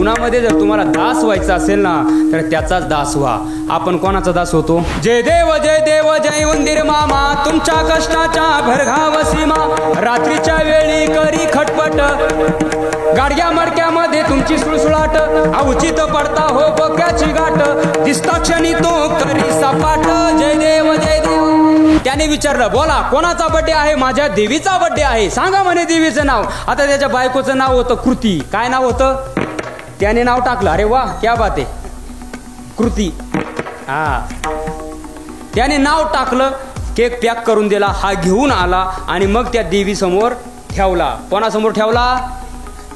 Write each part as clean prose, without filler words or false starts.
जीवनामध्ये जर तुम्हाला दास व्हायचा असेल ना तर त्याचाच दास व्हा. आपण कोणाचा दास होतो? जय देव जय उंदीर मामा, तुमच्या कष्टाच्या भरघाव सीमा. रात्रीच्या वेळी करी खटपट, गाडग्या मडक्यामध्ये तुमची सुळसुळाट. अवचित पडता हो बोक्याची गाठ, दिसता क्षणी तो करी सपाट. जय देव जय देव. त्याने विचारलं, बोला कोणाचा बर्थडे आहे? माझ्या देवीचा बर्थडे आहे. सांगा म्हणे देवीचं नाव. आता त्याच्या बायकोचं नाव होतं कृती. काय नाव होतं? त्याने नाव टाकलं. अरे वा क्या बात आहे, कृती. हा, त्याने नाव टाकलं, केक पॅक करून दिला, हा घेऊन आला आणि मग त्या देवी समोर ठेवला. कोणासमोर ठेवला?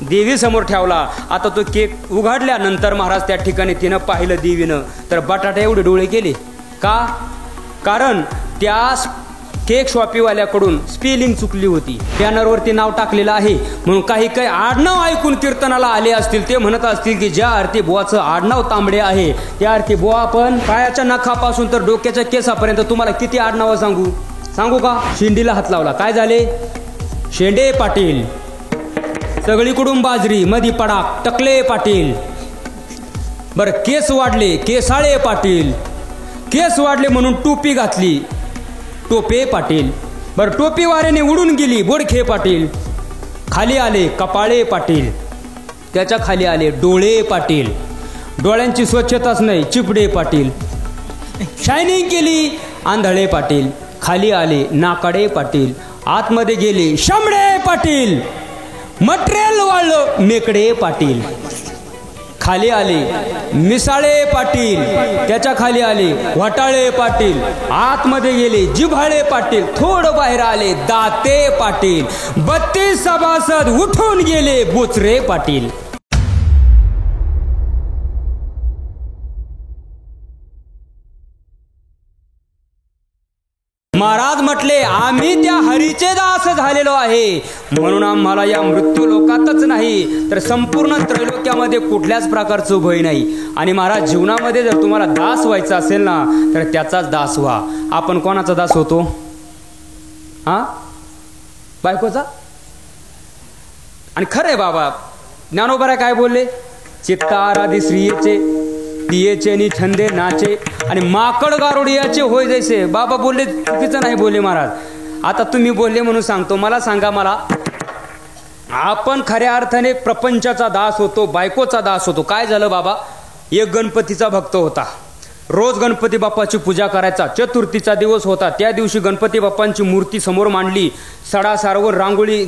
देवी समोर ठेवला. आता तो केक उघडल्यानंतर महाराज त्या ठिकाणी तिनं पाहिलं देवीनं, तर बटाटे एवढे डोळे केले. का? कारण त्या केक शॉपीवाल्याकडून स्पेलिंग चुकली होती. बॅनरवरती नाव टाकलेलं आहे म्हणून काही आडनाव ऐकून कीर्तनाला आले असतील. ते म्हणत असतील की ज्या आरती बुवाचं आडनाव तांबडे आहे त्या आरती बुवा आपण पायाच्या नखापासून तर डोक्याच्या केसापर्यंत तुम्हाला किती आडनावं सांगू का? शेंडीला हात लावला, काय झाले? शेंडे पाटील. सगळीकडून बाजरी, मधी पडाक, टकले पाटील. बरं, केस वाढले, केसाळे पाटील. केस वाढले म्हणून टोपी घातली, टोपे पाटील. बरं, टोपी वाऱ्याने उडून गेली, बोडखे पाटील. खाली आले कपाळे पाटील. त्याच्या खाली आले डोळे पाटील. डोळ्यांची स्वच्छताच नाही, चिपडे पाटील. शायनिंग केली, आंधळे पाटील. खाली आले नाकाडे पाटील. आतमध्ये गेले शामडे पाटील. मटेरियल वाळलं, मेकडे पाटील. खाली आले मिसाळे पाटील. त्याच्या खाली आले वाटाळे पाटील. आतमध्ये गेले जिव्हाळे पाटील. थोडं बाहेर आले दाते पाटील. 32 सभासद उठून गेले बोचरे पाटील. महाराज म्हटले, आम्ही त्या हरीचे दास झालेलो आहे म्हणून आम्हाला या मृत्यू लोकातच नाही तर संपूर्ण त्रैलोक्यामध्ये कुठल्याच प्रकारचं भय नाही. आणि महाराज जीवनामध्ये जर तुम्हाला दास व्हायचा असेल ना तर त्याचाच दास व्हा. आपण कोणाचा दास होतो? हा, बायकोचा. आणि खरंय बाबा, ज्ञानोबा काय बोलले? चित्ता आराधी स्त्रियेचे, दियेचे नि छंदे नाचे आणि माकड गारुडियाचे होय जैसे. बाबा बोलले, चुकीचं नाही बोलले महाराज. आता तुम्ही बोलले म्हणून सांगतो. मला सांगा, मला आपण खऱ्या अर्थाने प्रपंचाचा दास होतो, बायकोचा दास होतो. काय झालं बाबा? एक गणपतीचा भक्त होता, रोज गणपती बाप्पाची पूजा करायचा. चतुर्थीचा दिवस होता, त्या दिवशी गणपती बाप्पांची मूर्ती समोर मांडली. सडा सारवून रांगोळी,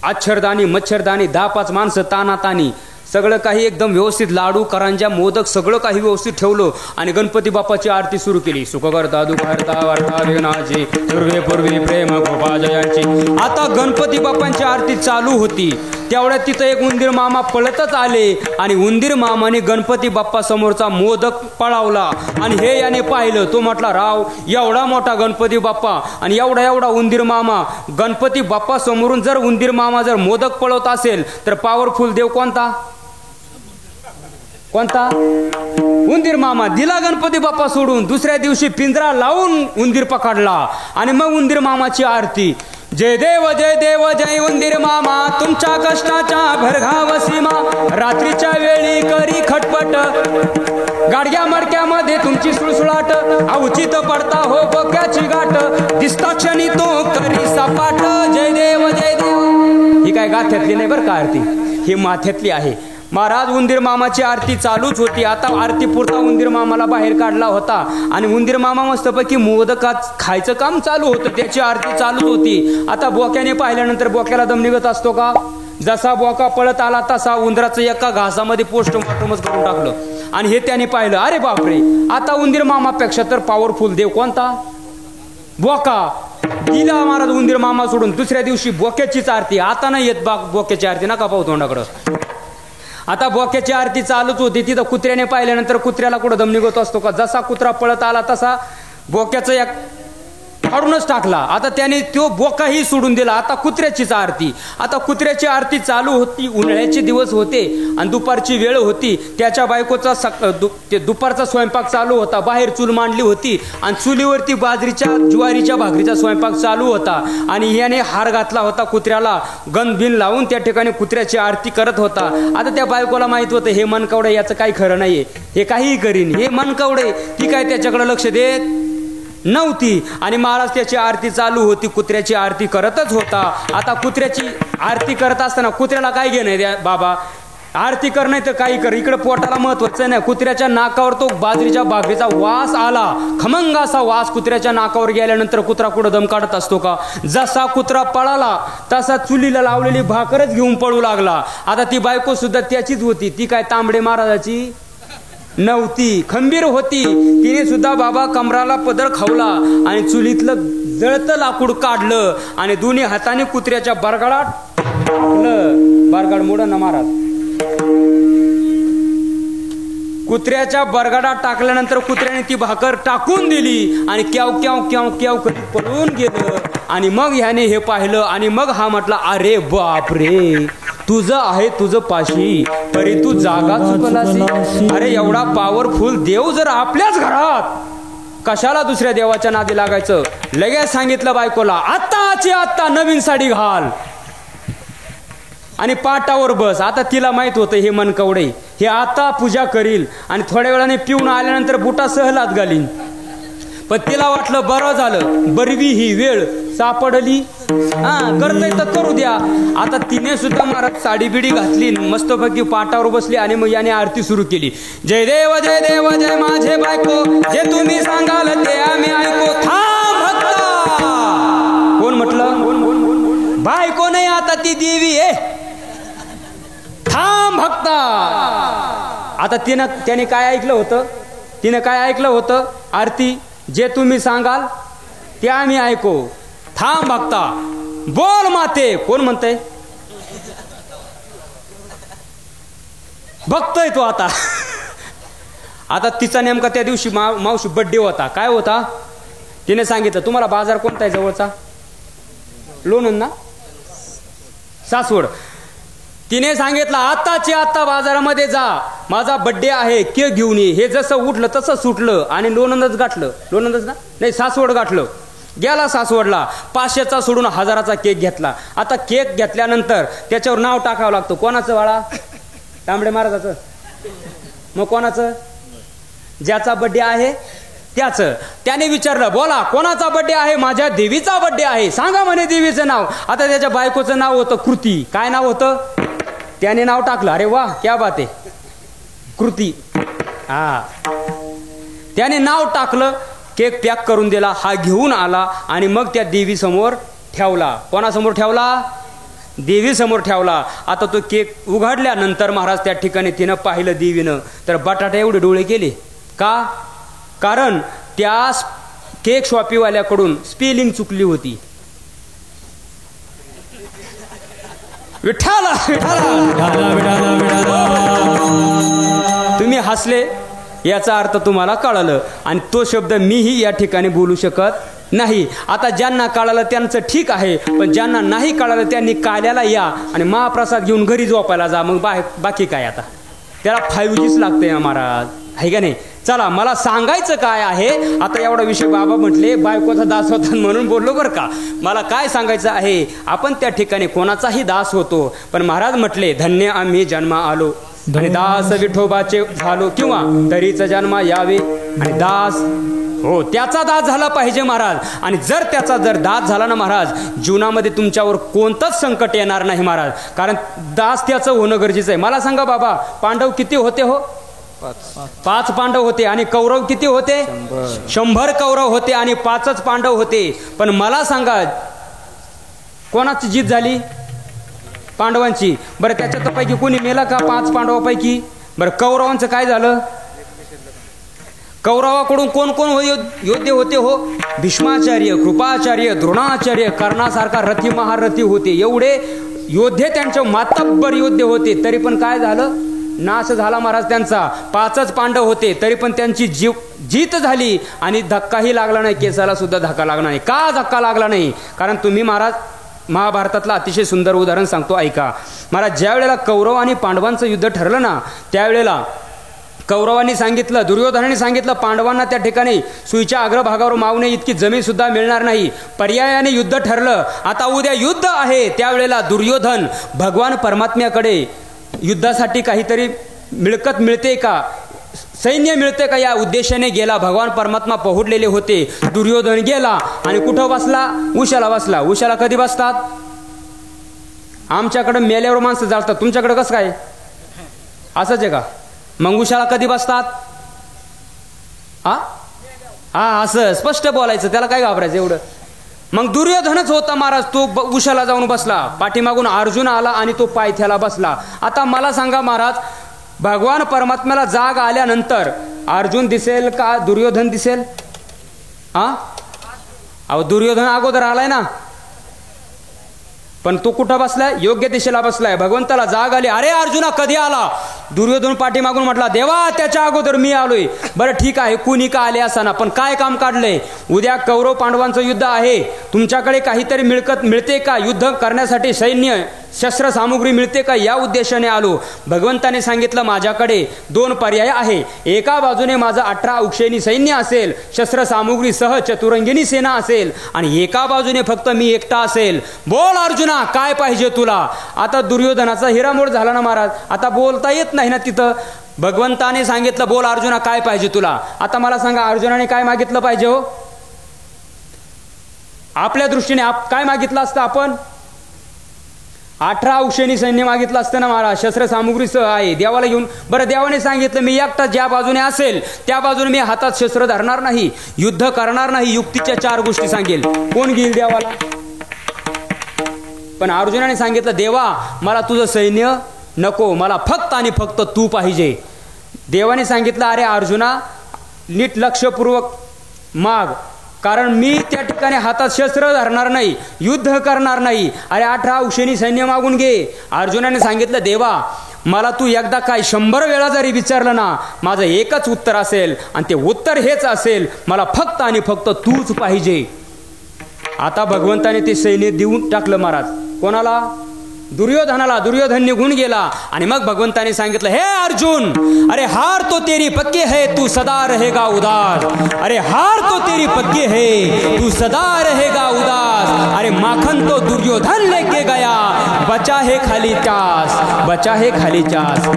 आच्छरदानी मच्छरदानी, 10-5 माणसं तानातानी, सगळं काही एकदम व्यवस्थित, लाडू करंजा मोदक सगळं काही व्यवस्थित ठेवलं आणि गणपती बाप्पाची आरती सुरू केली. सुख करता दुःख हरता वार्ता विघ्नाची, पूर्वे पूर्वी प्रेम कृपा जयांची. आता गणपती बाप्पांची आरती चालू होती, तेवढ्यात तिथं एक उंदीर मामा पळतच आले आणि उंदीर मामाने गणपती बाप्पा समोरचा मोदक पळावला. आणि हे याने पाहिलं. तो म्हटला, राव, एवढा मोठा गणपती बाप्पा आणि एवढा उंदीर मामा. गणपती बाप्पा समोरून जर उंदीर मामा जर मोदक पळवत असेल तर पॉवरफुल देव कोणता? उंदीर मामा. दिला गणपती बाप्पा सोडून. दुसऱ्या दिवशी पिंजरा लावून उंदीर पकडला आणि मग उंदीर मामाची आरती. जय देव जय उंदीर मामा, तुमच्या कष्टाच्या भरघाव सीमा. रात्रीच्या वेळी करी खटपट, गाडग्या मडक्यामध्ये तुमची सुळसुळाट. अवचित पडता हो बोक्याची गाठ, दिसता क्षणी तो करी सपाट. जय देव जय देव. ही काय गाथ्यातली नाही बरं का आरती, ही माथ्यातली आहे. महाराज उंदीर मामाची आरती चालूच होती. आता आरती पुरता उंदीर मामाला बाहेर काढला होता आणि उंदीर मामा मस्तपैकी मोदकात खायचं काम चालू होतं, त्याची आरती चालूच होती. आता बोक्याने पाहिल्यानंतर बोक्याला दम निघत असतो का? जसा बोका पळत आला तसा उंदराचं एका घासामध्ये पोस्टमॉर्टमच करून टाकलं. आणि हे त्याने पाहिलं, अरे बापरे, आता उंदीर मामापेक्षा तर पॉवरफुल देव कोणता? बोका. दिला महाराज उंदीर मामा सोडून. दुसऱ्या दिवशी बोक्याचीच आरती. आता नाही येत बोक्याची आरती, नका पाहू तोंडाकडं. आता बोक्याची आरती चालूच होती. तिथं कुत्र्याने पाहिल्यानंतर कुत्र्याला कुठं दम निघत असतो का? जसा कुत्रा पळत आला तसा बोक्याचं एक फाडूनच टाकला. आता त्याने तो बोकाही सोडून दिला. आता कुत्र्याचीच आरती. आता कुत्र्याची आरती चालू होती. उन्हाळ्याचे दिवस होते आणि दुपारची वेळ होती. त्याच्या बायकोचा दुपारचा स्वयंपाक चालू होता. बाहेर चूल मांडली होती आणि चुलीवरती बाजरीच्या ज्वारीच्या भाकरीचा स्वयंपाक चालू होता. आणि याने हार घातला होता कुत्र्याला, गंध बिन लावून त्या ठिकाणी कुत्र्याची आरती करत होता. आता त्या बायकोला माहित होतं हे मनकवडे याचं काही खरं नाहीये, हे काहीही करीन, हे मनकवडे. ती काय त्याच्याकडे लक्ष देत नव्हती. आणि महाराज त्याची आरती चालू होती. कुत्र्याची आरती करतच होता. आता कुत्र्याची आरती करत असताना कुत्र्याला काय घेणं द्या बाबा, आरती कर नाही तर काही कर, इकडे पोटाला महत्वाचं नाही. कुत्र्याच्या नाकावर तो बाजरीच्या भाकरीचा वास आला, खमंग असा वास. कुत्र्याच्या नाकावर गेल्यानंतर कुत्रा कुठं दम काढत असतो का? जसा कुत्रा पळाला तसा चुलीला लावलेली भाकरच घेऊन पळू लागला. आता ती बायको सुद्धा त्याचीच होती. ती काय तांबडे महाराजाची नव्हती, खंबीर होती. तिने सुद्धा बाबा कमराला पदर खावला आणि चुलीतलं जळतं लाकूड काढलं आणि दोन्ही हाताने कुत्र्याच्या बरगडात टाकलं. बरगड मोडं ना महाराज. कुत्र्याच्या बरगडात टाकल्यानंतर कुत्र्याने ती भाकर टाकून दिली आणि क्याव क्याव क्याव क्याव करीत पळून गेलं. आणि मग ह्याने हे पाहिलं आणि मग हा म्हटला, अरे बाप रे, तुझं आहे तुझं पाशी, तरी तू जागा चुकलासी. अरे एवढा पॉवरफुल देव जर आपल्याच घरात, कशाला दुसऱ्या देवाच्या नादी लागायचं. लगेच सांगितलं बायकोला, आत्ताची आत्ता नवीन साडी घाल आणि पाटावर बस. आता तिला माहित होतं हे मनकवडे हे आता पूजा करील आणि थोड्या वेळाने पिऊन आल्यानंतर बुटा सहलात घालीन. पण तिला वाटलं बरं झालं, बरवी ही वेळ सापडली, करतय तर करू द्या. आता तिने सुद्धा महाराज साडी बिडी घातली, मस्तपैकी पाटावर बसली आणि मग याने आरती सुरू केली. जय देव जय देव जय माझे बायको, जे तुम्ही सांगाल ते आम्ही ऐको. थांब भक्ता. कोण म्हटलं? बायको नाही, आता ती देवी आहे. थांब भक्ता. आता त्याने काय ऐकलं होतं? तिने काय ऐकलं होतं? आरती, जे तुम्ही सांगाल ते आम्ही ऐको. थांब भक्ता. बोल माते. कोण म्हणतंय? बघतोय तो आता. आता तिचा नेमका त्या दिवशी मावशी बड्डे होता. काय होता? तिने सांगितलं, तुम्हाला बाजार कोणता आहे जवळचा? लोणंद ना, सासवड. तिने सांगितलं, आत्ताची आत्ता बाजारामध्ये जा, माझा बड्डे आहे, केक घेऊन ये. हे जसं उठलं तसं सुटलं आणि लोणंदच गाठलं. लोणंदच ना, नाही सासवड गाठलं. गेला सासवडला, 500चा सोडून 1000चा केक घेतला. आता केक घेतल्यानंतर त्याच्यावर नाव टाकावं लागतं. कोणाचं बाळा? तांबडे महाराजाचं. मग कोणाचं? ज्याचा बड्डे आहे त्याचं. त्याने विचारलं, बोला कोणाचा बड्डे आहे? माझ्या देवीचा बड्डे आहे. सांगा म्हणे देवीचं नाव. आता त्याच्या बायकोचं नाव होतं कृती. काय नाव होतं? त्याने नाव टाकलं. अरे वा, क्या बात आहे, कृती. त्याने नाव टाकलं, केक पॅक करून दिला. हा घेऊन आला आणि मग त्या देवी समोर ठेवला. कोणासमोर ठेवला? देवी समोर ठेवला. आता तो केक उघडल्यानंतर महाराज त्या ठिकाणी तिनं पाहिलं देवीनं, तर बटाटा एवढे डोळे केले. का? कारण त्या केक शॉपीवाल्याकडून स्पेलिंग चुकली होती. विठाला तुम्ही हसले, याचा अर्थ तुम्हाला कळालं आणि तो शब्द मीही या ठिकाणी बोलू शकत नाही. आता ज्यांना कळालं त्यांचं ठीक आहे, पण ज्यांना नाही कळालं त्यांनी काल्याला या आणि महाप्रसाद घेऊन घरी झोपायला जा. मग बाकी काय? आता त्याला 5Gच लागतंय महाराज, आहे का नाही? चला, मला सांगायचं काय आहे आता. एवढा विषय बाबा म्हटले बायकोचा दास होता म्हणून बोललो बरं का. मला काय सांगायचं आहे, आपण त्या ठिकाणी कोणाचाही दास होतो, पण महाराज म्हटले धन्य आम्ही जन्मा आलो आणि दास विठोबाचे झालो, किंवा तरीच जन्मा यावे आणि दास हो त्याचा दास झाला पाहिजे महाराज. आणि जर त्याचा दास झाला ना महाराज, जीवनामध्ये तुमच्यावर कोणतंच संकट येणार नाही महाराज, कारण दास त्याचं होणं गरजेचं आहे. मला सांगा बाबा, पांडव किती होते हो? 5 पांडव होते. आणि कौरव किती होते? 100 कौरव होते आणि 5च पांडव होते. पण मला सांगा, कोणाची जीत झाली? पांडवांची. बरं, त्याच्यापैकी कोणी मेला का 5 पांडवापैकी? बरं, कौरवांचं काय झालं? कौरवाकडून कोण कोण योद्धे होते हो? भीष्माचार्य, कृपाचार्य, द्रोणाचार्य, कर्णासारखा रथी महारथी होते. एवढे योद्धे त्यांचे मातब्बर योद्धे होते. तरी पण काय झालं? नाश झाला महाराज त्यांचा. 5च पांडव होते तरी पण त्यांची जीत झाली आणि धक्काही लागला नाही, केसाला सुद्धा धक्का लागला नाही. का धक्का लागला नाही? कारण तुम्ही महाराज महाभारतातलं अतिशय सुंदर उदाहरण सांगतो ऐका महाराज. ज्या वेळेला कौरव आणि पांडवांचं युद्ध ठरलं ना, त्यावेळेला कौरवांनी सांगितलं, दुर्योधनाने सांगितलं पांडवांना त्या ठिकाणी सुईच्या अग्रभागावर मावणे इतकी जमीन सुद्धा मिळणार नाही. पर्यायाने युद्ध ठरलं. आता उद्या युद्ध आहे. त्यावेळेला दुर्योधन भगवान परमात्म्याकडे युद्धासाठी काहीतरी मिळकत मिळते का, सैन्य मिळते का या उद्देशाने गेला. भगवान परमात्मा पहुडलेले होते. दुर्योधन गेला आणि कुठं बसला? उशाला बसला. उशाला कधी बसतात? आमच्याकडे मेल्यावर माणसं जाळतात, तुमच्याकडे कसं काय? असंच आहे का? मग उशाला कधी बसतात? हा असं स्पष्ट बोलायचं, त्याला काय घाबरायचं एवढं. मग दुर्योधनच होता महाराज, तो उशाला जाऊन बसला. पाठीमागून अर्जुन आला आणि तो पायथ्याला बसला. आता मला सांगा महाराज, भगवान परमात्म्याला जाग आल्यानंतर अर्जुन दिसेल का दुर्योधन दिसेल? अहो दुर्योधन अगोदर आलाय ना, पण तो कुठं बसलाय? योग्य दिशेला बसलाय. भगवंताला जाग आली, अरे अर्जुना कधी आला? दुर्योधन पाठीमागून म्हटला, देवा त्याच्या अगोदर मी आलोय. बरं ठीक आहे, कुणी का आले असाना, पण काय काम काढलंय? उद्या कौरव पांडवांचं युद्ध आहे. तुमच्याकडे काहीतरी मिळकत मिळते का? युद्ध करण्यासाठी सैन्य शस्त्र सामुग्री मिळते का? या उद्देशाने आलो. भगवंताने सांगितलं माझ्याकडे 2 पर्याय आहे. एका बाजूने माझं 18 उक्षेनी सैन्य असेल, शस्त्र सामुग्री सह चतुरंगिनी सेना असेल, आणि एका बाजूने फक्त मी एकटा असेल. बोल अर्जुना काय पाहिजे तुला? आता दुर्योधनाचा हिरामोड झाला ना महाराज, आता बोलता येत नाही ना तिथं. भगवंताने सांगितलं बोल अर्जुना काय पाहिजे तुला. आता मला सांगा अर्जुनाने काय मागितलं पाहिजे हो? आपल्या दृष्टीने काय मागितलं असतं आपण? 18 उक्षेनी सैन्य मागितलं असतं ना महाराज, शस्त्र सामुग्रीसह आहे. देवाला घेऊन, बरं देवाने सांगितलं मी एकटा ज्या बाजूने असेल त्या बाजूने मी हातात शस्त्र धरणार नाही, युद्ध करणार नाही. युक्तीच्या 4 गोष्टी सांगेल. कोण घेईल देवाला? पण अर्जुनाने सांगितलं देवा मला तुझं सैन्य नको, मला फक्त आणि फक्त तू पाहिजे. देवाने सांगितलं अरे अर्जुना नीट लक्षपूर्वक माग, कारण मी त्या ठिकाणी हातात शस्त्र धरणार नाही, युद्ध करणार नाही. अरे 18 उक्षेनी सैन्य मागून घे. अर्जुनाने सांगितलं देवा मला तू एकदा काय 100 वेळा जरी विचारलं ना, माझं एकच उत्तर असेल आणि ते उत्तर हेच असेल, मला फक्त आणि फक्त तूच पाहिजे. आता भगवंताने ते सैन्य देऊन टाकलं महाराज. कोणाला? दुर्योधनाला. दुर्योधन निघून गेला आणि मग भगवंताने सांगितलं हे अर्जुन, अरे हार तो तेरी पक्की है तू सदा रहेगा उदास. अरे हार तो तेरी पक्की है तू सदा रहेगा उदास. अरे माखन तो दुर्योधन लेके गया, बचा है खाली चास, बचा है खाली चास.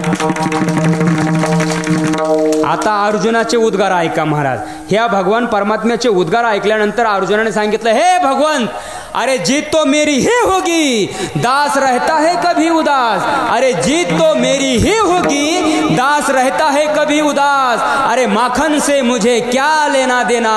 आता अर्जुनाचे उद्गार ऐका महाराज. ह्या भगवान परमात्म्याचे उद्गार ऐकल्यानंतर अर्जुनाने सांगितलं हे भगवंत, अरे जीत तो मेरी ही होगी, दास रहता है कभी उदास. अरे जीत तो मेरी ही होगी, दास रहता है कभी उदास. अरे माखन से मुझे क्या लेना देना,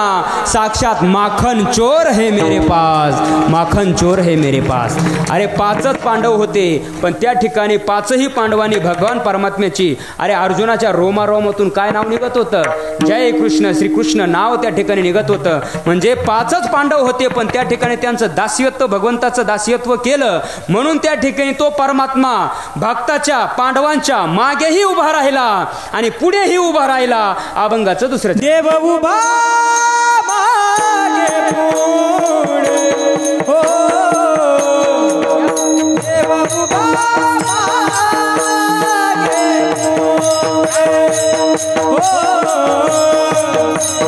साक्षात माखन चोर है मेरे पास, माखन चोर है मेरे पास. अरे 5च पांडव होते, पण त्या ठिकाणी 5ही पांडवांनी भगवान परमात्म्याची, अरे अर्जुनाच्या रोमारोमातून काय नाव निघत होतं? जय कृष्ण श्रीकृष्ण नाव त्या ठिकाणी निघत होतं. म्हणजे 5च पांडव होते, पण त्या ठिकाणी त्यांचं दास्यत्व, भगवंताचं दास्यत्व केलं. म्हणून त्या ठिकाणी तो परमात्मा भक्ताच्या पांडवांच्या मागेही उभा राहिला आणि पुढेही उभा राहिला. अभंगाचं दुसरं देव उभा मागे पुढे, हो देव उभा मागे पुढे, हो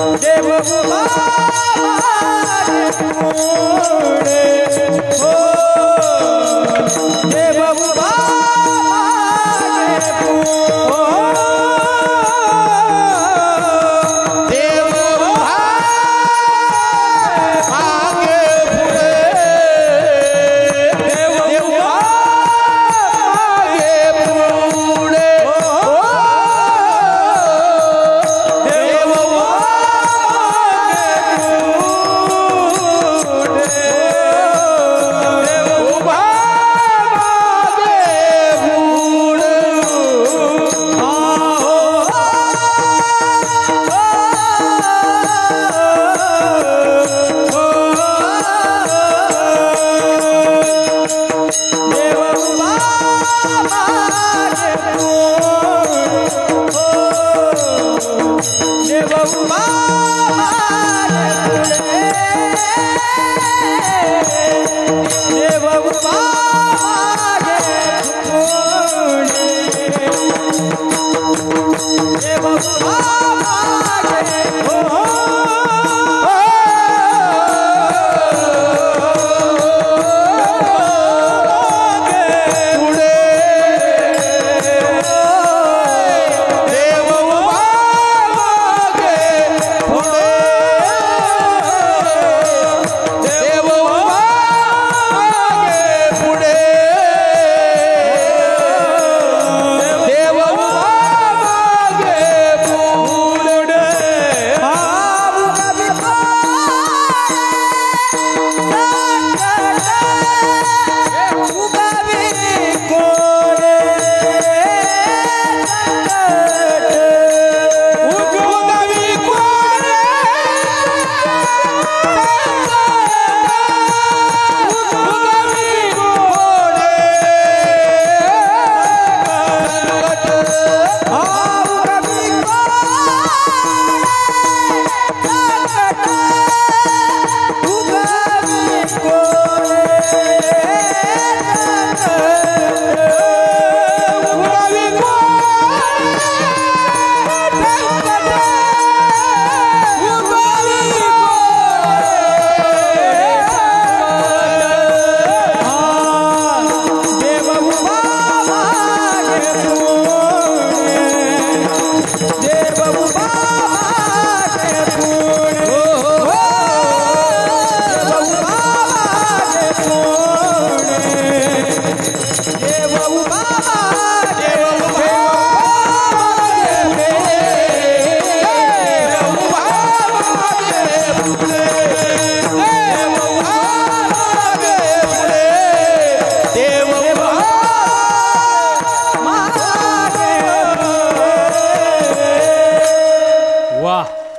देव उभा मागे पुढे, हो देव उभा मागे पुढे, देव उभा मागे पुढे, देव उभा मागे पुढे, देव उभा मागे पुढे.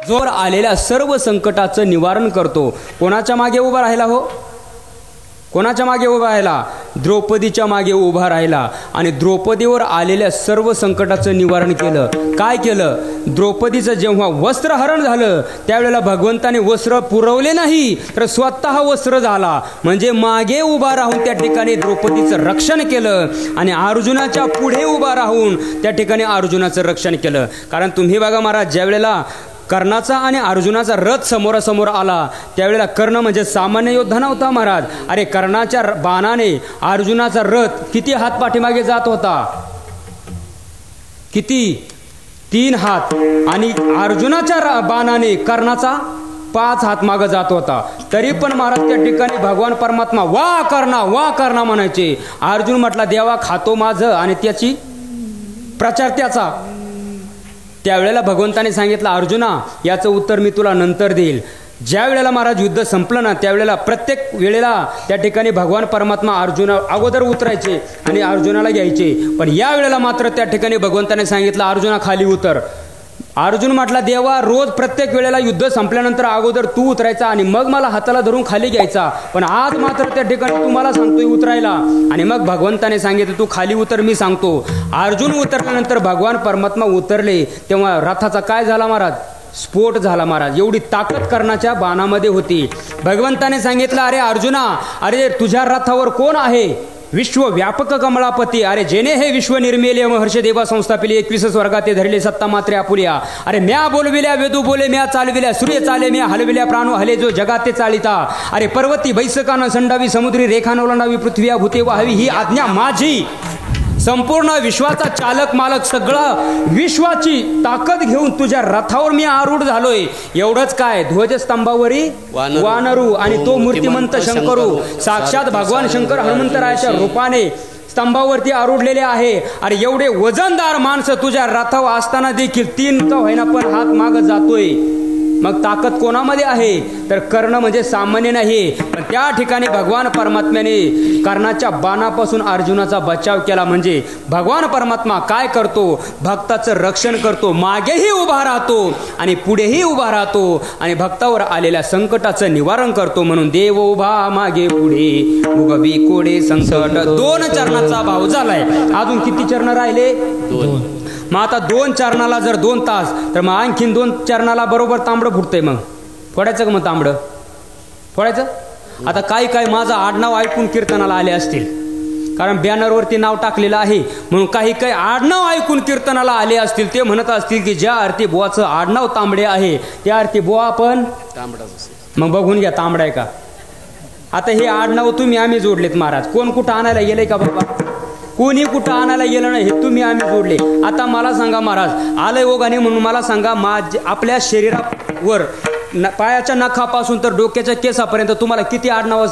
जोर आलेल्या सर्व संकटाचं निवारण करतो. कोणाच्या मागे उभा राहिला हो? कोणाच्या मागे उभा राहिला? द्रौपदीच्या मागे उभा राहिला आणि द्रौपदीवर आलेल्या सर्व संकटाचं निवारण केलं. काय केलं? द्रौपदीचं जेव्हा वस्त्रहरण झालं त्यावेळेला भगवंताने वस्त्र पुरवले नाही तर स्वतः वस्त्र झाला. म्हणजे मागे उभा राहून त्या ठिकाणी द्रौपदीचं रक्षण केलं आणि अर्जुनाच्या पुढे उभा राहून त्या ठिकाणी अर्जुनाचं रक्षण केलं. कारण तुम्ही बघा महाराज, ज्या वेळेला कर्णाचा आणि अर्जुनाचा रथ समोरासमोर आला त्यावेळेला कर्ण म्हणजे सामान्य योद्धा नव्हता महाराज. अरे कर्णाच्या बाणाने अर्जुनाचा रथ किती हात पाठीमागे जात होता? किती? 3 हात. आणि अर्जुनाच्या बाणाने कर्णाचा 5 हात मागे जात होता. तरी पण महाराज त्या ठिकाणी भगवान परमात्मा वा कर्णा म्हणायचे. अर्जुन म्हटला देवा खातो माझं आणि त्याची प्रचार त्याचा. त्यावेळेला भगवंताने सांगितलं अर्जुना याचं उत्तर मी तुला नंतर देईल. ज्या वेळेला महाराज युद्ध संपलं ना त्यावेळेला प्रत्येक वेळेला त्या ठिकाणी भगवान परमात्मा अर्जुना अगोदर उतरायचे आणि अर्जुनाला घ्यायचे. पण या वेळेला मात्र त्या ठिकाणी भगवंताने सांगितलं अर्जुना खाली उतर. अर्जुन म्हटला देवा रोज प्रत्येक वेळेला युद्ध संपल्यानंतर अगोदर तू उतरायचा आणि मग मला हाताला धरून खाली घ्यायचा, पण आज मात्र त्या ठिकाणी तू मला सांगतोय उतरायला. आणि मग भगवंताने सांगितलं तू खाली उतर मी सांगतो. अर्जुन उतरल्यानंतर भगवान परमात्मा उतरले तेव्हा रथाचा काय झाला महाराज? स्फोट झाला महाराज. एवढी ताकद कर्णाच्या बाणामध्ये होती. भगवंताने सांगितलं अरे अर्जुना, अरे तुझ्या रथावर कोण आहे? विश्वव्यापक कमलापती. अरे जेने हे विश्व निर्मेले महर्षी देवा संस्थापिले 21 स्वर्गाते धरले सत्ता मात्रे आपुल्या. अरे म्या बोलविल्या वेदू बोले म्या चालविल्या सूर्य चाले म्या हलविल्या प्राणू हले जो जगाते चालिता. अरे पर्वती बैसकानं संडावी समुद्री रेखा ओलांडावी पृथ्वी भूते व्हावी ही आज्ञा माझी. संपूर्ण विश्वाचा चालक मालक सगळं विश्वाची ताकद घेऊन तुझ्या रथावर मी आरूढ झालोय. एवढंच काय ध्वजस्तंभावरी वानरू आणि तो मूर्तिमंत शंकरू साक्षात भगवान शंकर हनुमंतरायाच्या रूपाने स्तंभावरती आरूढलेले आहे. अरे एवढे वजनदार माणसं तुझ्या रथावर असताना देखील 3 का होईना पण हात मागत जातोय. मग ताकद कोणामध्ये आहे? तर कर्ण म्हणजे सामान्य नाही. पण त्या ठिकाणी भगवान परमात्म्याने कर्णाच्या बाणापासून अर्जुनाचा बचाव केला. म्हणजे भगवान परमात्मा काय करतो? भक्ताचं रक्षण करतो. मागेही उभा राहतो आणि पुढेही उभा राहतो आणि भक्तावर आलेल्या संकटाचं निवारण करतो. म्हणून देव उभा मागे पुढे उगवी कोडे संकट. 2 चरणाचा भाव झालाय. अजून किती चरण राहिले? 2. मग आता 2 चरणाला जर 2 तास, तर मग आणखीन 2 चरणाला बरोबर तांबडं फुटतंय. मग फोडायचं का? मग तांबडं फोडायचं. आता काही माझं आडनाव ऐकून कीर्तनाला आले असतील, कारण बॅनरवरती नाव टाकलेलं आहे म्हणून काही आडनाव ऐकून कीर्तनाला आले असतील. ते म्हणत असतील की ज्या आरती बुवाचं आडनाव तांबडे आहे त्या आरती बुवा पण तांबडाच. मग बघून घ्या तांबडा आहे का. आता हे आडनाव तुम्ही आम्ही जोडलेत महाराज. कोण कुठं आणायला गेलंय का बाबा? कोणी कुठं आणायला गेलं नाही, हे तुम्ही आम्ही जोडले. आता मला सांगा महाराज, आलंय ओघाने म्हणून मला सांगा, आपल्या शरीरावर पायाच्या नखापासून तर डोक्याच्या केसापर्यंत तुम्हाला किती आडनावं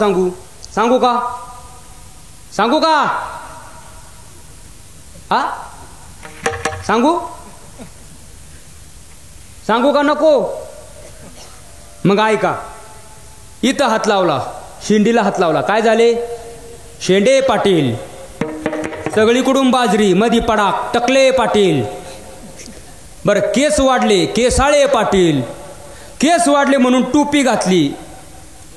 सांगू का? हा सांगू का नको? मग ऐका, इथं हात लावला, शेंडीला हात लावला, काय झाले? शेंडे पाटील. सगळीकडून बाजरी, मधी पडाक, टकले पाटील. बरं, केस वाढले, केसाळे पाटील. केस वाढले म्हणून टोपी घातली,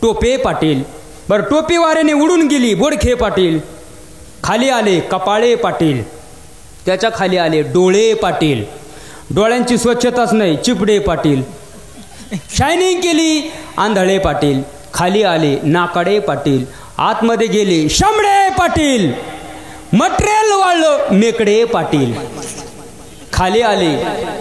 टोपे पाटील. बरं, टोपी वाऱ्याने उडून गेली, बोडखे पाटील. खाली आले कपाळे पाटील. त्याच्या खाली आले डोळे पाटील. डोळ्यांची स्वच्छताच नाही, चिपडे पाटील. शायनिंग केली, आंधळे पाटील. खाली आले नाकाडे पाटील. आतमध्ये गेले शामडे पाटील. मटेरियल वाढलं, मेकडे पाटील. खाली आले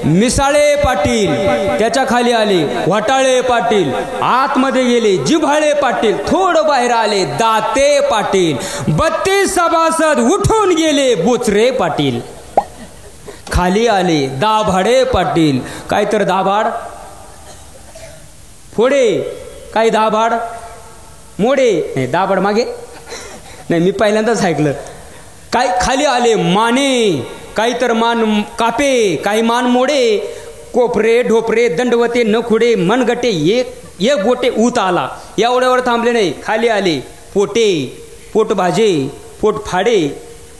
मिसाळे पाटील. त्याच्या खाली आले वाटाळे पाटील. आतमध्ये गेले जिव्हाळे पाटील. थोडं बाहेर आले दाते पाटील. 32 सभासद उठून गेले बोचरे पाटील. खाली आले दाभाडे पाटील. काय तर दाभाड फोडे, काय दाभाड मोडे, नाही दाभाड मागे नाही, मी पहिल्यांदाच ऐकलं. काय खाली आले माने, काही तर मान कापे, काही मान मोडे. कोपरे ढोपरे दंडवते नखुडे मनगटे एक बोटे ऊत आला. एवढ्यावर थांबले नाही, खाली आले पोटे, पोट भाजे, पोट फाडे,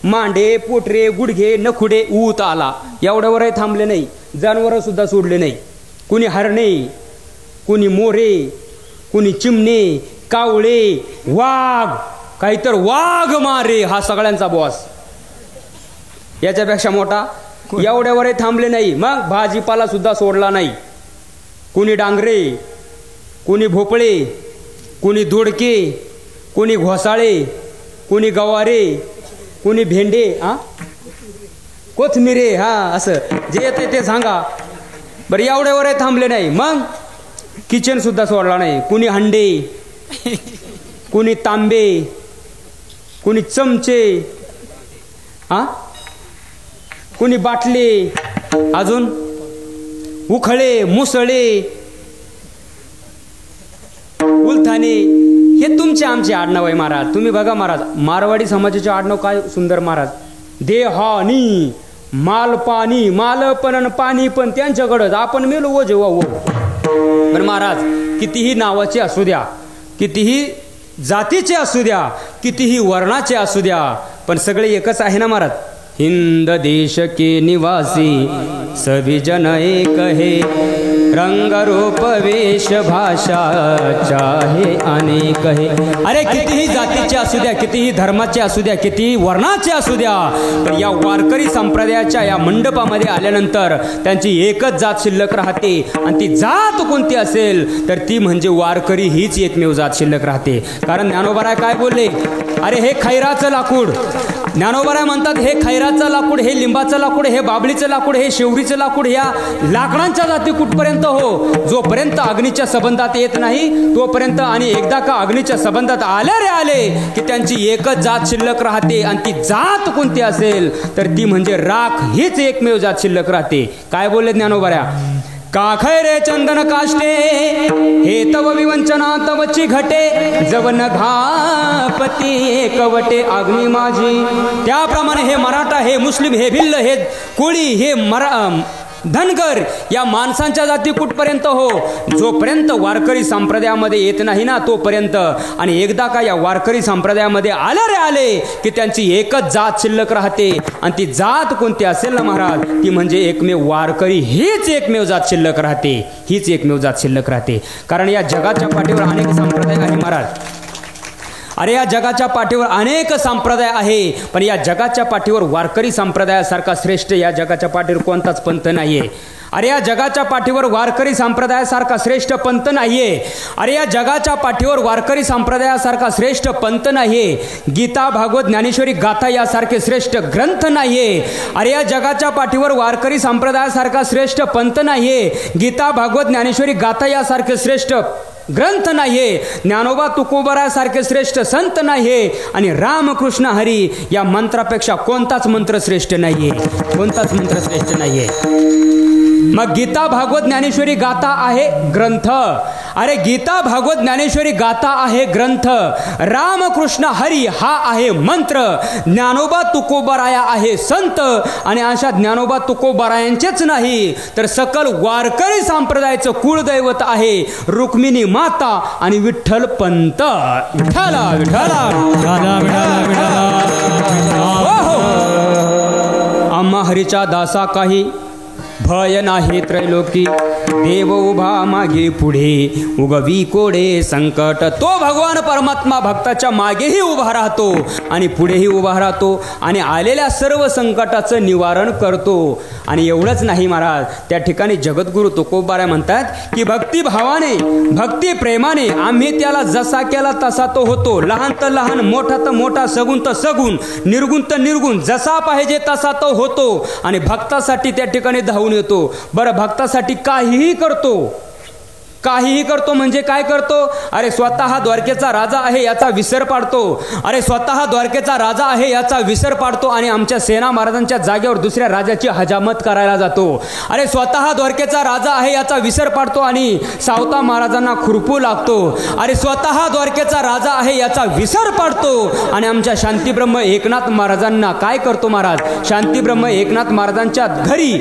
मांडे पोटरे गुडघे नखुडे ऊत आला. एवढ्यावरही थांबले नाही, जनावर सुद्धा सोडले नाही. कुणी हरणे, कुणी मोरे, कुणी चिमणे, कावळे, वाघ, काही तर वाघ मारे. हा सगळ्यांचा बॉस, याच्यापेक्षा मोठा. एवढ्यावरही थांबले नाही, मग भाजीपाला सुद्धा सोडला नाही. कुणी डांगरे, कुणी भोपळे, कुणी दोडके, कुणी घोसाळे, कुणी गवारे, कुणी भेंडे, कोथमिरे, असं जे येते ते सांगा. बरं, एवढ्यावरही थांबले नाही, मग किचन सुद्धा सोडला नाही. कुणी हंडे, कुणी तांबे, कुणी चमचे, कुणी बाटले, अजून उखळे, मुसळे, उलथाने. हे तुमचे आमचे आडनाव आहे महाराज. तुम्ही बघा महाराज, मारवाडी समाजाचे आडनाव काय सुंदर महाराज. देहानी, मालपानी, मालपण पाणी पण त्यांच्याकडंच. आपण मेलो वो जेव्हा वो. पण महाराज, कितीही नावाचे असू द्या, कितीही जातीचे असू द्या, कितीही वर्णाचे असू द्या, पण सगळे एकच आहे ना महाराज. हिंद देश के निवासी सभी जन एक है. रंग रूप वेश भाषा चाहे अनेक है. अरे कितीही जातीचे असू द्या, कितीही धर्माचे असू द्या, कितीही वर्णाचे असू द्या, तर या वारकरी संप्रदायाच्या या मंडपामध्ये आल्यानंतर त्यांची एकच जात शिल्लक राहते. आणि ती जात कोणती असेल तर ती म्हणजे वारकरी हीच एकमेव जात शिल्लक राहते. कारण ज्ञानोबराय काय बोलले? अरे हे खैराचं लाकूड, ज्ञानोबराय म्हणतात हे खैराचं लाकूड, हे लिंबाचं लाकूड, हे बाबळीचं लाकूड, हे शेवरीचं लाकूड, या लाकडांच्या जाती कुठपर्यंत हो, जोपर्यंत अग्नीच्या संबंधात येत नाही तोपर्यंत. आणि एकदा का अग्नीच्या संबंधात आले की त्यांची एकच जात शिल्लक राहते. आणि ती जात कोणती असेल तर ती म्हणजे राख हीच एकमेव जात शिल्लक राहते. काय बोलले ज्ञानोबराया? काखय रे चंदन काष्टे, हे तव विवंचना तवची घटे, जवन घापती कवटे अग्नी माझी. त्याप्रमाणे हे मराठा, हे मुस्लिम, हे भिल्ल, हे कोळी, हे धनगर या माणसांच्या जाती कुठपर्यंत हो, जोपर्यंत वारकरी संप्रदायामध्ये येत नाही ना तोपर्यंत. आणि एकदा का या वारकरी संप्रदायामध्ये आले की त्यांची एकच जात शिल्लक राहते. आणि ती जात कोणती असेल ना महाराज, ती म्हणजे एकमेव वारकरी हीच एकमेव जात शिल्लक राहते. हीच एकमेव जात शिल्लक राहते. कारण या जगाच्या पाठीवर अनेक संप्रदाय आहे महाराज, अरे या जगाच्या पाठीवर अनेक संप्रदाय आहे, पण या जगाच्या पाठीवर वारकरी संप्रदायासारखा श्रेष्ठ या जगाच्या पाठीवर कोणताच पंथ नाहीये. अरे या जगाच्या पाठीवर वारकरी संप्रदायासारखा श्रेष्ठ पंथ नाहीये. अरे या जगाच्या पाठीवर वारकरी संप्रदायासारखा श्रेष्ठ पंथ नाहीये. गीता भागवत ज्ञानेश्वरी गाथा यासारखे श्रेष्ठ ग्रंथ नाहीये. अरे या जगाच्या पाठीवर वारकरी संप्रदायासारखा श्रेष्ठ पंथ नाहीये. गीता भागवत ज्ञानेश्वरी गाथा यासारखे श्रेष्ठ ग्रंथ नाहीये. ज्ञानोबा तुकोबारासारखे श्रेष्ठ संत नाहीये. आणि रामकृष्ण हरी या मंत्रापेक्षा कोणताच मंत्र श्रेष्ठ नाहीये. कोणताच मंत्र श्रेष्ठ नाहीये. मग गीता भागवत ज्ञानेश्वरी गाथा आहे ग्रंथ. अरे गीता भागवत ज्ञानेश्वरी गाथा आहे ग्रंथ. रामकृष्ण हरी हा आहे मंत्र. ज्ञानोबा तुकोबाराया आहे संत. आणि अशा ज्ञानोबा तुकोबारायांचेच नाही तर सकल वारकरी संप्रदायाचं कुळदैवत आहे रुक्मिणी माता आणि विठ्ठल पंत. विठ्ठला विठ्ठला आम्हा हरीच्या दासा काही भय नाही त्रैलोकी. देव उभा मागे पुढे उगवी कोडे संकट. तो भगवान परमात्मा भक्ताच्या मागेही उभा राहतो आणि पुढेही उभा राहतो आणि आलेल्या सर्व संकटाचं निवारण करतो. आणि एवढंच नाही महाराज, त्या ठिकाणी जगद्गुरु तुकोबाराय म्हणतात की भक्तिभावाने भक्ती प्रेमाने आम्ही त्याला जसा केला तसा तो होतो. लहान तर लहान, मोठा तर मोठा, सगुण तर सगुण, निर्गुण तर निर्गुण, जसा पाहिजे तसा तो होतो. आणि भक्तासाठी त्या ठिकाणी धावून येतो. बरं, भक्तासाठी काहीही करतो. काहीही करतो म्हणजे काय करतो? अरे स्वतः द्वारकेचा राजा आहे याचा विसर पाडतो. अरे स्वतः द्वारकेचा राजा आहे याचा विसर पाडतो आणि आमच्या सेना महाराजांच्या जागेवर दुसऱ्या राजाची हजामत करायला जातो. अरे स्वतः द्वारकेचा राजा आहे याचा विसर पाडतो आणि सावता महाराजांना खुरपू लागतो. अरे स्वतः द्वारकेचा राजा आहे याचा विसर पाडतो आणि आमच्या शांतीब्रह्म एकनाथ महाराजांना काय करतो महाराज? शांतीब्रह्म एकनाथ महाराजांच्या घरी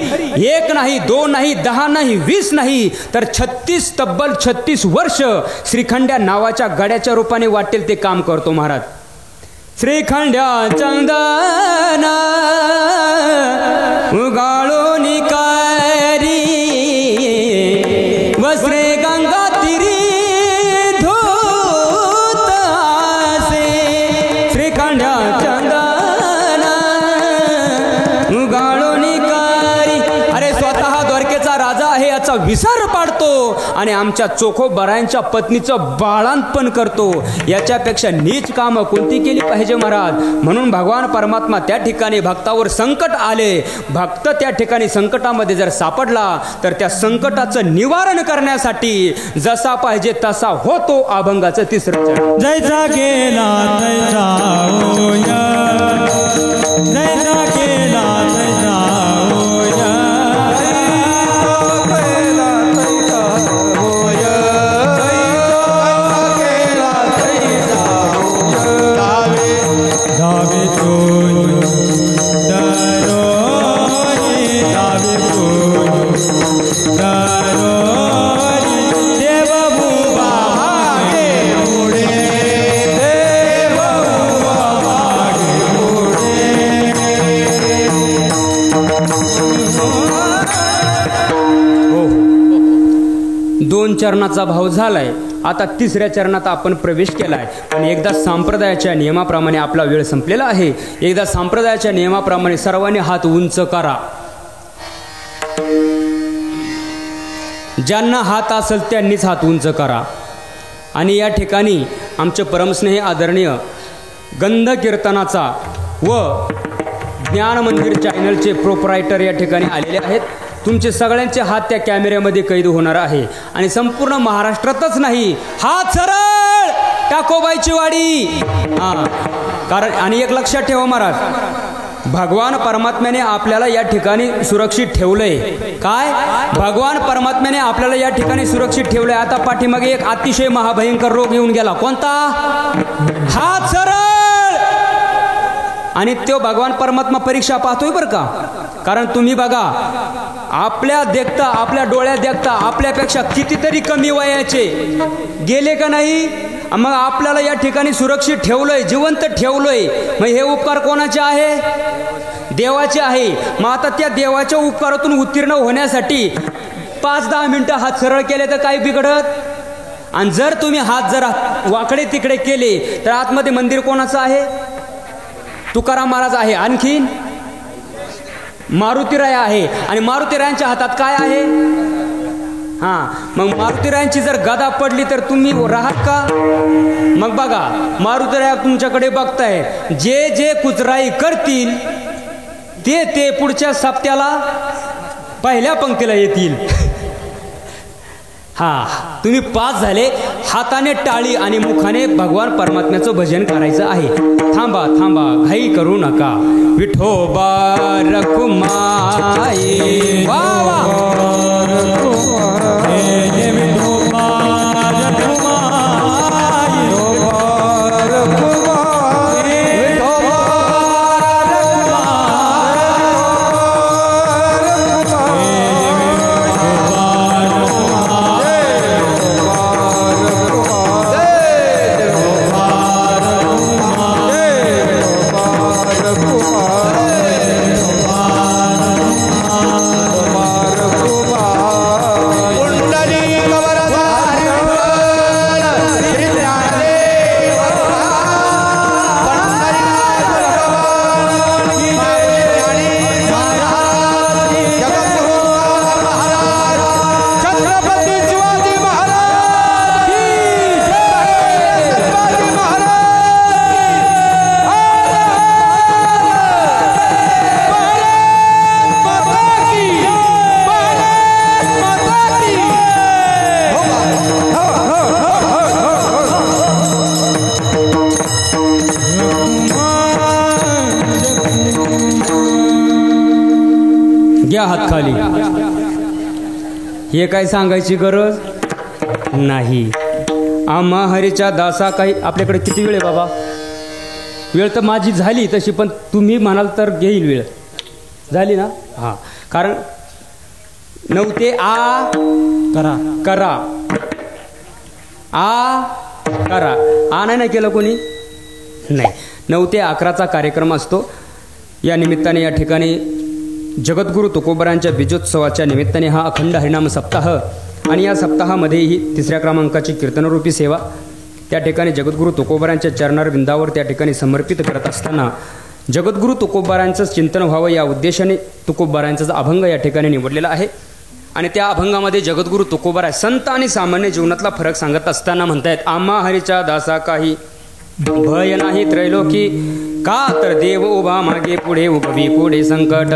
1 नाही 2 नाही 10 नाही 20 नाही तर 36 वर्ष श्रीखंड्या नावाच्या गड्याच्या रूपाने वाटेल ते काम करतो महाराज. श्रीखंड्या चंदन उगाळो निकारी वस्त्रे गंगा तिरी धूत असे. श्रीखंड्या चंदन उगाळो निकारी. अरे स्वतः द्वारकेचा राजा आहे याचा विसर पाडतो आणि आमच्या चोखोबारायांच्या पत्नीचं बाळंतपण करतो. याच्यापेक्षा नीच कामं कोणती केली पाहिजे महाराज? म्हणून भगवान परमात्मा त्या ठिकाणी भक्तावर संकट आले, भक्त त्या ठिकाणी संकटामध्ये जर सापडला तर त्या संकटाचं निवारण करण्यासाठी जसा पाहिजे तसा होतो. अभंगाचं 3रं चरण. जैसा केला तैसा होया, जैसा केला तैसा होया. दोन चरणाचा भाव झालाय. आता 3ऱ्या चरणात आपण प्रवेश केलाय. पण एकदा संप्रदायाच्या नियमाप्रमाणे आपला वेळ संपलेला आहे. एकदा संप्रदायाच्या नियमाप्रमाणे सर्वांनी हात उंच करा. ज्यांना हात असेल त्यांनीच हात उंच करा. आणि या ठिकाणी आमचे परमस्नेही आदरणीय गंध कीर्तनाचा व ज्ञान मंदिर चॅनलचे प्रोप्रायटर या ठिकाणी आलेले आहेत. तुमचे सगळ्यांचे हात त्या कॅमेऱ्यामध्ये कैद होणार आहे आणि संपूर्ण महाराष्ट्रातच नाही, हात सरळ टाकोबाईची वाडी. कारण आणि एक लक्षात ठेवा महाराज, भगवान परमात्म्याने आपल्याला या ठिकाणी सुरक्षित ठेवलंय. काय? भगवान परमात्म्याने आपल्याला या ठिकाणी सुरक्षित ठेवलंय. आता पाठीमागे एक अतिशय महाभयंकर रोग येऊन गेला. कोणता? हात सरळ. आणि तो भगवान परमात्मा परीक्षा पाहतोय बरं का. कारण तुम्ही बघा, आपल्या देखता, आपल्या डोळ्यात देखता आपल्यापेक्षा कितीतरी कमी वयाचे गेले का नाही? मग आपल्याला या ठिकाणी सुरक्षित ठेवलंय, जिवंत ठेवलंय. मग हे उपकार कोणाचे आहे? देवाचे आहे. मग आता त्या देवाच्या उपकारातून उत्तीर्ण होण्यासाठी 5-10 मिनिटं हात सरळ केले तर काय बिघडत? आणि जर तुम्ही हात जर वाकडे तिकडे केले तर आतमध्ये मंदिर कोणाचं आहे? तुकाराम महाराज आहे. आणखीन मारुतीराय आहे. आणि मारुतीरायांच्या हातात काय आहे? मग मारुतीरायांची जर गदा पडली तर तुम्ही राहात का? मग बघा, मारुतीराय तुमच्याकडे बघताय, जे जे कुचराई करतील ते ते पुढच्या सप्त्याला पहिल्या पंक्तीला येतील. तुम्ही पास झाले. हाताने टाळी आणि मुखाने भगवान परमात्म्याचं भजन करायचं आहे. थांबा थांबा, घाई करू नका. विठोबा रखुमाई वा वा. हात खाली. हे काय सांगायची गरज नाही. आम्हा हरीच्या दासा काही. आपल्याकडे किती वेळ आहे बाबा? वेळ तर माझी झाली तशी, पण तुम्ही म्हणाल तर घेईल वेळ. झाली ना? कारण 9 ते आ करा करा. आ करा. आ नाही केलं कोणी? नाही. 9 ते 11चा कार्यक्रम असतो. या निमित्ताने या ठिकाणी जगद्गुरु तुकोबारांच्या बीजोत्सवाच्या निमित्ताने हा अखंड हरिनाम सप्ताह आणि या सप्ताहामध्येही 3ऱ्या क्रमांकाची कीर्तनरूपी सेवा त्या ठिकाणी जगद्गुरु तुकोबारांच्या चरणारविंदावर त्या ठिकाणी समर्पित करत असताना जगद्गुरु तुकोबारांचं चिंतन व्हावं या उद्देशाने तुकोबारांचा अभंग या ठिकाणी निवडलेला आहे. आणि त्या अभंगामध्ये जगद्गुरु तुकोबारा संत आणि सामान्य जीवनातला फरक सांगत असताना म्हणतायत, आम्हा हरीच्या दासा काही भय नाही त्रैलोकी, का तर देव उभा मागे पुढे उभवी पुढे संकट.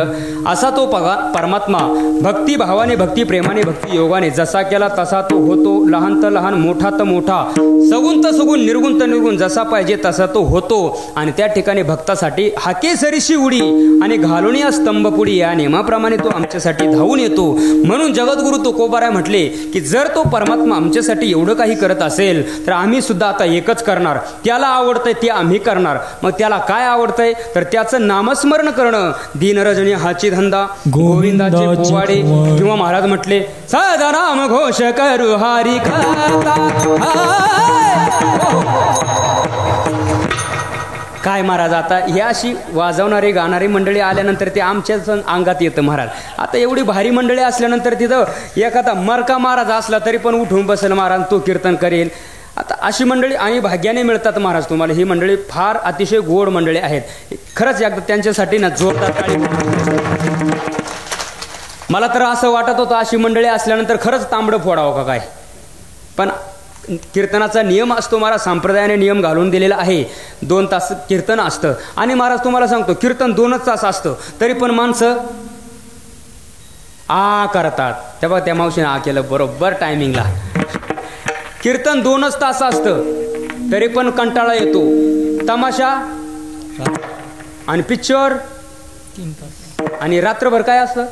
असा तो परमात्मा भक्तिभावाने भक्ती प्रेमाने भक्ती योगाने जसा केला तसा तो होतो. लहान तर लहान, मोठा तर मोठा, सगुण तर सगुण, निर्गुण तर निर्गुण, जसा पाहिजे तसा तो होतो. आणि त्या ठिकाणी भक्तासाठी हाकेसरीशी उडी आणि घालून या स्तंभपुडी या नियमाप्रमाणे तो आमच्यासाठी धावून येतो. म्हणून जगद्गुरु तुकोबाराय म्हटले की जर तो परमात्मा आमच्यासाठी एवढं काही करत असेल तर आम्ही सुद्धा आता एकच करणार. त्याला आवडतंय ते आम्ही करणार. मग त्याला काय आवडतंय तर त्याचं नामस्मरण करणं. दीनरजनी हाची धंदा गोविंदाचे पोवाडे. किंवा महाराज म्हटले सदा नाम घोष करू हरी कथा. काय महाराज, आता ही अशी वाजवणारी गाणारी मंडळी आल्यानंतर ते आमच्याच अंगात येतं महाराज. आता एवढी भारी मंडळी असल्यानंतर तिथं एखादा मरका महाराज असला तरी पण उठून बसेल महाराज, तो कीर्तन करेल. आता अशी मंडळी आणि भाग्याने मिळतात महाराज तुम्हाला. ही मंडळी फार अतिशय गोड मंडळी आहेत. खरंच एकदा त्यांच्यासाठी ना जोरदार टाळी. मला तर असं वाटत होतं अशी मंडळी असल्यानंतर खरंच तांबडं फोडावं का काय. पण कीर्तनाचा नियम असतो महाराज, संप्रदायाने नियम घालून दिलेला आहे. 2 तास कीर्तन असतं. आणि महाराज तुम्हाला सांगतो कीर्तन 2च तास असतं तरी पण माणसं आ करतात. तेव्हा त्या मावशीने आ केलं बरोबर टायमिंगला. कीर्तन 2च तास असतं तरी पण कंटाळा येतो. तमाशा आणि पिक्चर 3 तास आणि रात्रभर काय असतं.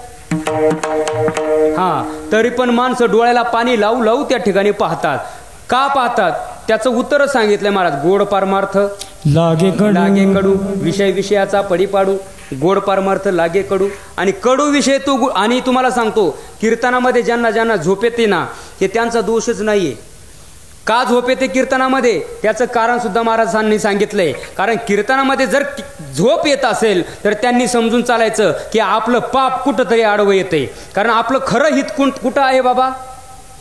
तरी पण माणसं डोळ्याला पाणी लावू लावू त्या ठिकाणी पाहतात. का पाहतात त्याचं उत्तर सांगितलंय महाराज. गोड पारमार्थ लागे कडू, विषय विषयाचा पडीपाडू. गोड पारमार्थ लागे कडू आणि कडू विषय तो. आणि तुम्हाला सांगतो कीर्तनामध्ये ज्यांना ज्यांना झोप येते ना ते त्यांचा दोषच नाहीये. का झोप येते कीर्तनामध्ये त्याचं कारण सुद्धा महाराजांनी सांगितलंय. कारण कीर्तनामध्ये जर झोप येत असेल तर त्यांनी समजून चालायचं की आपलं पाप कुठंतरी आडवं येतंय. कारण आपलं खरं हित कुठं आहे बाबा.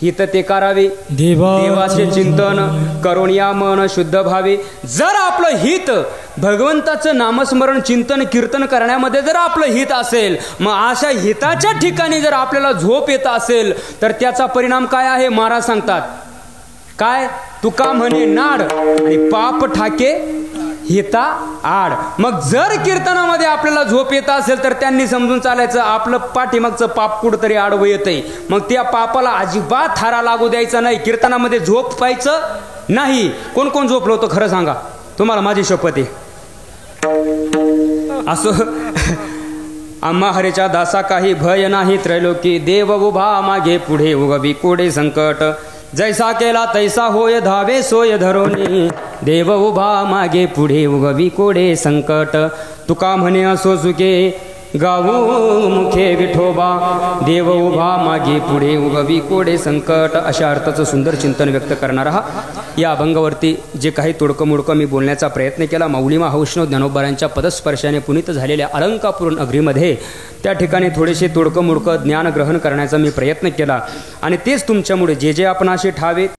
हित ते करावे देवाचे चिंतन करून या मन शुद्ध व्हावे. जर आपलं हित भगवंताचं नामस्मरण चिंतन कीर्तन करण्यामध्ये जर आपलं हित असेल, मग अशा हिताच्या ठिकाणी जर आपल्याला झोप येत असेल तर त्याचा परिणाम काय आहे महाराज सांगतात. काय तुका म्हणे नाड आणि पाप ठाके हिता आड. मग जर कीर्तनामध्ये आपल्याला झोप येत असेल तर त्यांनी समजून चालायचं आपलं पाठीमागचं पाप कुठंतरी आडवं येतंय. मग त्या पापाला अजिबात थारा लागू द्यायचा नाही. कीर्तनामध्ये झोप पाहायचं नाही. कोण कोण झोपलं होतं खरं सांगा, तुम्हाला माझी शपथ आहे. असो आम्हा हरेच्या दासा काही भय नाही. त्रैलोकी देव उभा मागे पुढे उगवी कोडे संकट. जैसा केला तैसा होय धावे सोय धरोनी. देव उभा मागे पुढे उगवी कोडे संकट. तुका म्हणे असो सुखे गाऊ मुखे विठोबा. देव उभा मागे पुढे उगवी कोडे संकट. अशा अर्थाचं सुंदर चिंतन व्यक्त करणारा हा या अभंगावरती जे काही तोडकं मोडकं मी बोलण्याचा प्रयत्न केला. माऊली महावैष्णव ज्ञानोबारांच्या पदस्पर्शाने पुनीत झालेल्या अलंकापूर नगरीमध्ये त्या ठिकाणी थोडेसे तोडकं मोडकं ज्ञान ग्रहण करण्याचा मी प्रयत्न केला आणि तेच तुमच्यामुळे जे जे आपण असे ठावे